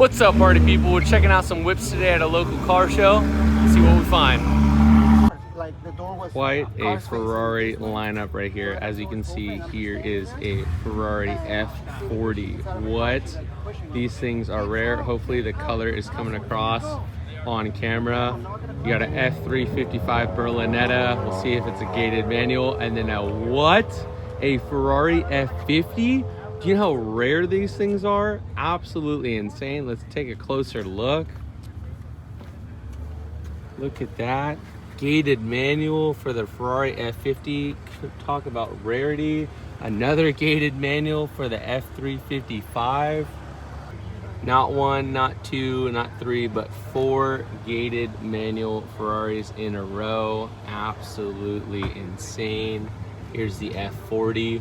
What's up, party people? We're checking out some whips today at a local car show. Let's see what we find. Quite a Ferrari lineup right here. As you can see, here is a Ferrari F50. What? These things are rare. Hopefully the color is coming across on camera. You got an F355 Berlinetta. We'll see if it's a gated manual. And then a what? A Ferrari F50? Do you know how rare these things are? Absolutely insane. Let's take a closer look. Look at that. Gated manual for the Ferrari F50. Talk about rarity. Another gated manual for the F355. Not one, not two, not three, but 4 gated manual Ferraris in a row. Absolutely insane. Here's the F40.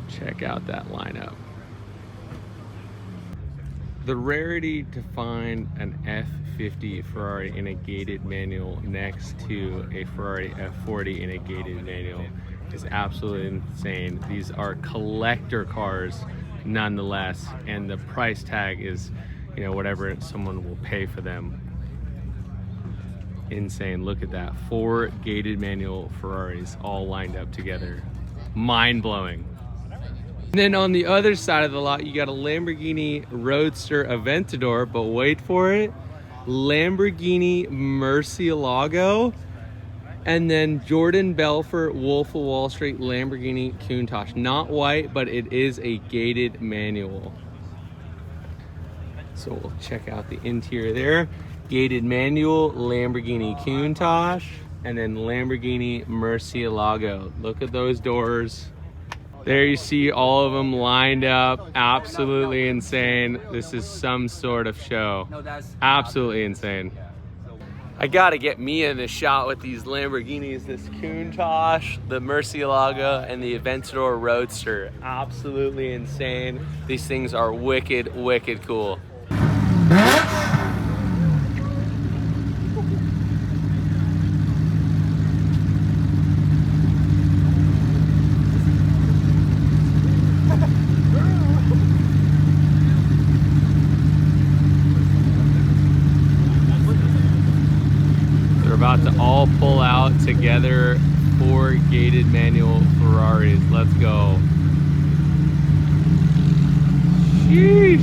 Check out that lineup. The rarity to find an F50 Ferrari in a gated manual next to a Ferrari F40 in a gated manual is absolutely insane. These are collector cars nonetheless, and the price tag is, you know, whatever someone will pay for them. Insane. Look at that. 4 gated manual Ferraris all lined up together. Mind-blowing. And then on the other side of the lot, you got a Lamborghini Roadster Aventador, but wait for it, Lamborghini Murcielago, and then Jordan Belfort Wolf of Wall Street Lamborghini Countach. Not white, but it is a gated manual. So we'll check out the interior there. Gated manual, Lamborghini Countach, and then Lamborghini Murcielago. Look at those doors. There you see all of them lined up. Absolutely insane. This is some sort of show. Absolutely insane. I gotta get me in the shot with these Lamborghinis, this Countach, the Murcielago, and the Aventador Roadster. Absolutely insane. These things are wicked, wicked cool. About to all pull out together. 4 gated manual Ferraris. Let's go. Sheesh.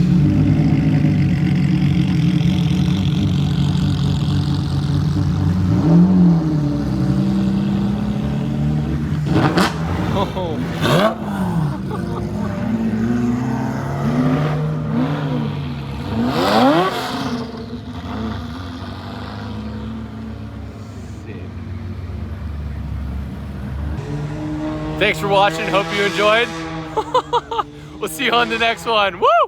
Oh. Thanks for watching. Hope you enjoyed. We'll see you on the next one. Woo!